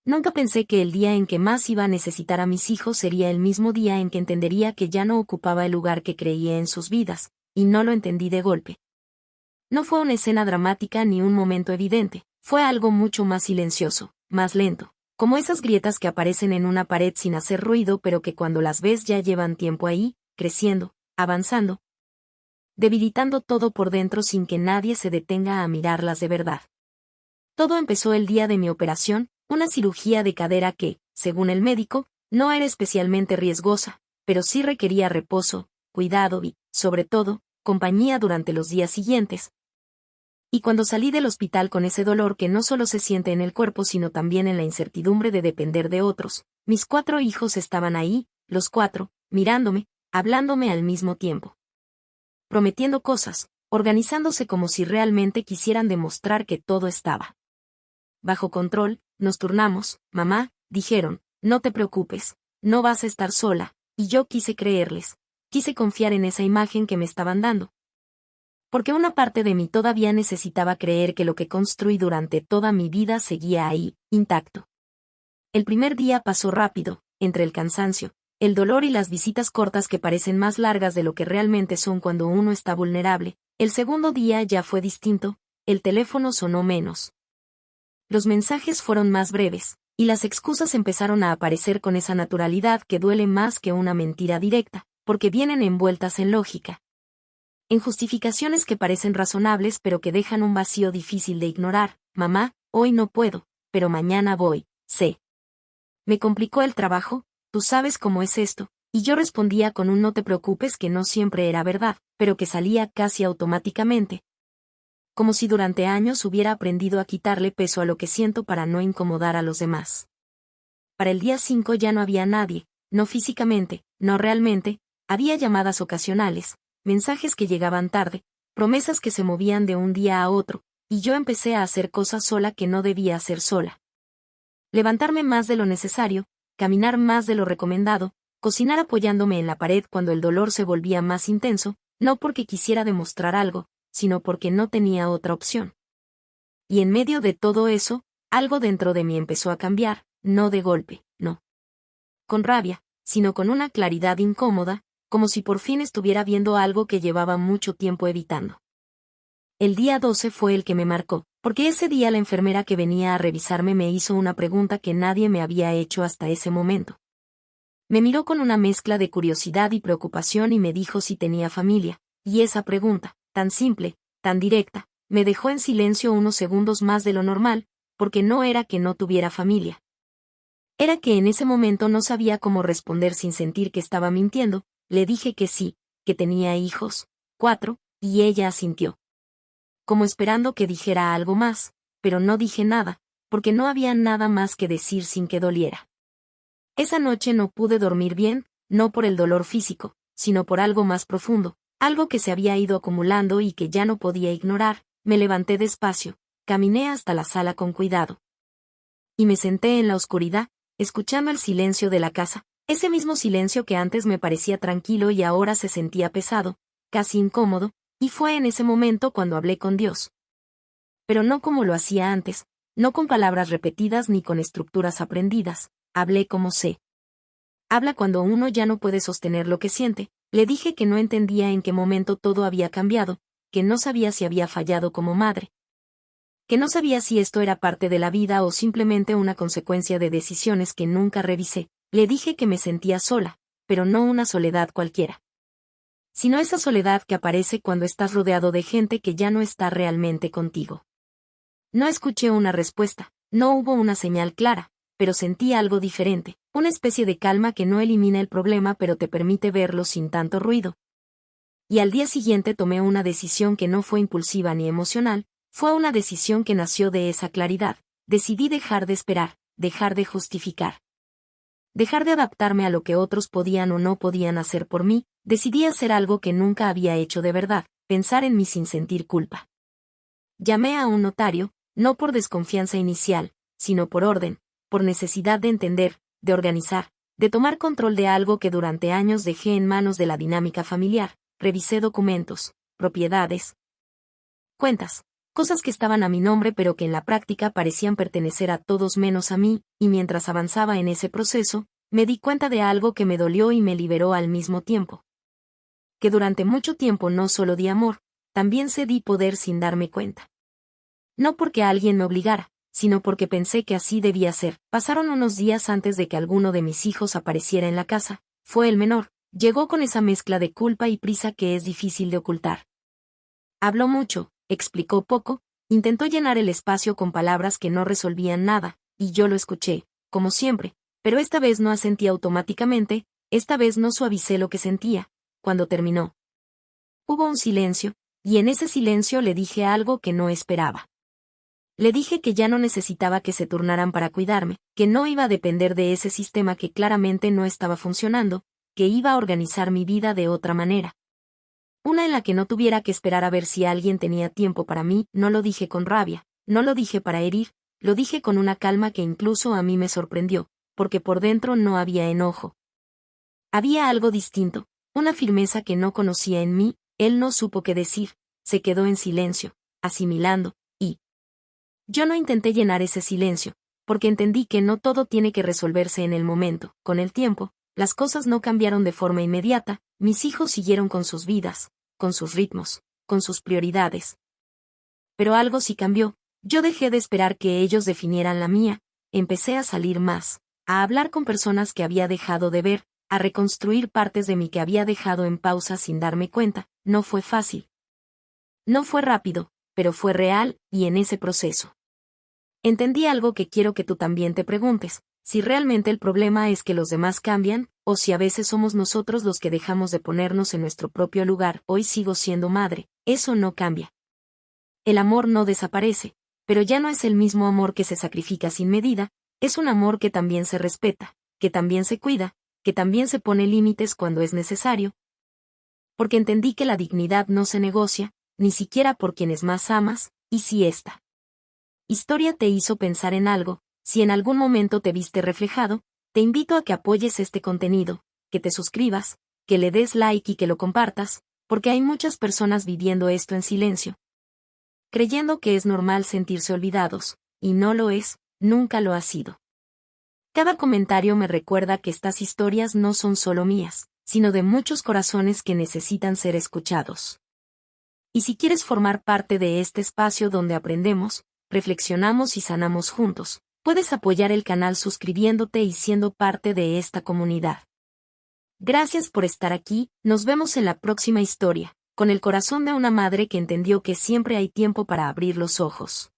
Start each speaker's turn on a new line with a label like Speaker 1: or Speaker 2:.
Speaker 1: Nunca pensé que el día en que más iba a necesitar a mis hijos sería el mismo día en que entendería que ya no ocupaba el lugar que creía en sus vidas, y no lo entendí de golpe. No fue una escena dramática ni un momento evidente, fue algo mucho más silencioso, más lento, como esas grietas que aparecen en una pared sin hacer ruido pero que cuando las ves ya llevan tiempo ahí, creciendo, avanzando, debilitando todo por dentro sin que nadie se detenga a mirarlas de verdad. Todo empezó el día de mi operación, una cirugía de cadera que, según el médico, no era especialmente riesgosa, pero sí requería reposo, cuidado y, sobre todo, compañía durante los días siguientes. Y cuando salí del hospital con ese dolor que no solo se siente en el cuerpo sino también en la incertidumbre de depender de otros, mis 4 hijos estaban ahí, los 4, mirándome, hablándome al mismo tiempo. Prometiendo cosas, organizándose como si realmente quisieran demostrar que todo estaba bajo control. Nos turnamos, mamá, dijeron, no te preocupes, no vas a estar sola, y yo quise creerles, quise confiar en esa imagen que me estaban dando. Porque una parte de mí todavía necesitaba creer que lo que construí durante toda mi vida seguía ahí, intacto. El primer día pasó rápido, entre el cansancio, el dolor y las visitas cortas que parecen más largas de lo que realmente son cuando uno está vulnerable. El segundo día ya fue distinto, el teléfono sonó menos. Los mensajes fueron más breves, y las excusas empezaron a aparecer con esa naturalidad que duele más que una mentira directa, porque vienen envueltas en lógica. En justificaciones que parecen razonables pero que dejan un vacío difícil de ignorar. Mamá, hoy no puedo, pero mañana voy, sé. Me complicó el trabajo, tú sabes cómo es esto, y yo respondía con un no te preocupes que no siempre era verdad, pero que salía casi automáticamente. Como si durante años hubiera aprendido a quitarle peso a lo que siento para no incomodar a los demás. Para el día 5 ya no había nadie, no físicamente, no realmente, había llamadas ocasionales, mensajes que llegaban tarde, promesas que se movían de un día a otro, y yo empecé a hacer cosas sola que no debía hacer sola. Levantarme más de lo necesario, caminar más de lo recomendado, cocinar apoyándome en la pared cuando el dolor se volvía más intenso, no porque quisiera demostrar algo, sino porque no tenía otra opción. Y en medio de todo eso, algo dentro de mí empezó a cambiar, no de golpe, no con rabia, sino con una claridad incómoda, como si por fin estuviera viendo algo que llevaba mucho tiempo evitando. El día 12 fue el que me marcó, porque ese día la enfermera que venía a revisarme me hizo una pregunta que nadie me había hecho hasta ese momento. Me miró con una mezcla de curiosidad y preocupación y me dijo si tenía familia, y esa pregunta, tan simple, tan directa, me dejó en silencio unos segundos más de lo normal, porque no era que no tuviera familia. Era que en ese momento no sabía cómo responder sin sentir que estaba mintiendo. Le dije que sí, que tenía hijos, 4, y ella asintió. Como esperando que dijera algo más, pero no dije nada, porque no había nada más que decir sin que doliera. Esa noche no pude dormir bien, no por el dolor físico, sino por algo más profundo, algo que se había ido acumulando y que ya no podía ignorar. Me levanté despacio, caminé hasta la sala con cuidado. Y me senté en la oscuridad, escuchando el silencio de la casa, ese mismo silencio que antes me parecía tranquilo y ahora se sentía pesado, casi incómodo, y fue en ese momento cuando hablé con Dios. Pero no como lo hacía antes, no con palabras repetidas ni con estructuras aprendidas, hablé como sé. Habla cuando uno ya no puede sostener lo que siente. Le dije que no entendía en qué momento todo había cambiado, que no sabía si había fallado como madre, que no sabía si esto era parte de la vida o simplemente una consecuencia de decisiones que nunca revisé. Le dije que me sentía sola, pero no una soledad cualquiera, sino esa soledad que aparece cuando estás rodeado de gente que ya no está realmente contigo. No escuché una respuesta, no hubo una señal clara, pero sentí algo diferente, una especie de calma que no elimina el problema pero te permite verlo sin tanto ruido. Y al día siguiente tomé una decisión que no fue impulsiva ni emocional, fue una decisión que nació de esa claridad. Decidí dejar de esperar, dejar de justificar. Dejar de adaptarme a lo que otros podían o no podían hacer por mí. Decidí hacer algo que nunca había hecho de verdad, pensar en mí sin sentir culpa. Llamé a un notario, no por desconfianza inicial, sino por orden, por necesidad de entender, de organizar, de tomar control de algo que durante años dejé en manos de la dinámica familiar. Revisé documentos, propiedades, cuentas. cosas que estaban a mi nombre pero que en la práctica parecían pertenecer a todos menos a mí, y mientras avanzaba en ese proceso, me di cuenta de algo que me dolió y me liberó al mismo tiempo. Que durante mucho tiempo no solo di amor, también cedí poder sin darme cuenta. No porque alguien me obligara, sino porque pensé que así debía ser. Pasaron unos días antes de que alguno de mis hijos apareciera en la casa. Fue el menor. Llegó con esa mezcla de culpa y prisa que es difícil de ocultar. Habló mucho, explicó poco, intentó llenar el espacio con palabras que no resolvían nada, y yo lo escuché, como siempre, pero esta vez no asentí automáticamente, esta vez no suavicé lo que sentía. Cuando terminó, hubo un silencio, y en ese silencio le dije algo que no esperaba. Le dije que ya no necesitaba que se turnaran para cuidarme, que no iba a depender de ese sistema que claramente no estaba funcionando, que iba a organizar mi vida de otra manera. Una en la que no tuviera que esperar a ver si alguien tenía tiempo para mí. No lo dije con rabia, no lo dije para herir, lo dije con una calma que incluso a mí me sorprendió, porque por dentro no había enojo. Había algo distinto, una firmeza que no conocía en mí. Él no supo qué decir, se quedó en silencio, asimilando, y yo no intenté llenar ese silencio, porque entendí que no todo tiene que resolverse en el momento. Con el tiempo, las cosas no cambiaron de forma inmediata, mis hijos siguieron con sus vidas, con sus ritmos, con sus prioridades. Pero algo sí cambió. Yo dejé de esperar que ellos definieran la mía, empecé a salir más, a hablar con personas que había dejado de ver, a reconstruir partes de mí que había dejado en pausa sin darme cuenta. No fue fácil. No fue rápido, pero fue real, y en ese proceso entendí algo que quiero que tú también te preguntes: si realmente el problema es que los demás cambian, o si a veces somos nosotros los que dejamos de ponernos en nuestro propio lugar. Hoy sigo siendo madre, eso no cambia. El amor no desaparece, pero ya no es el mismo amor que se sacrifica sin medida, es un amor que también se respeta, que también se cuida, que también se pone límites cuando es necesario. Porque entendí que la dignidad no se negocia, ni siquiera por quienes más amas, y si esta historia te hizo pensar en algo, si en algún momento te viste reflejado, te invito a que apoyes este contenido, que te suscribas, que le des like y que lo compartas, porque hay muchas personas viviendo esto en silencio, creyendo que es normal sentirse olvidados, y no lo es, nunca lo ha sido. Cada comentario me recuerda que estas historias no son solo mías, sino de muchos corazones que necesitan ser escuchados. Y si quieres formar parte de este espacio donde aprendemos, reflexionamos y sanamos juntos, puedes apoyar el canal suscribiéndote y siendo parte de esta comunidad. Gracias por estar aquí, nos vemos en la próxima historia, con el corazón de una madre que entendió que siempre hay tiempo para abrir los ojos.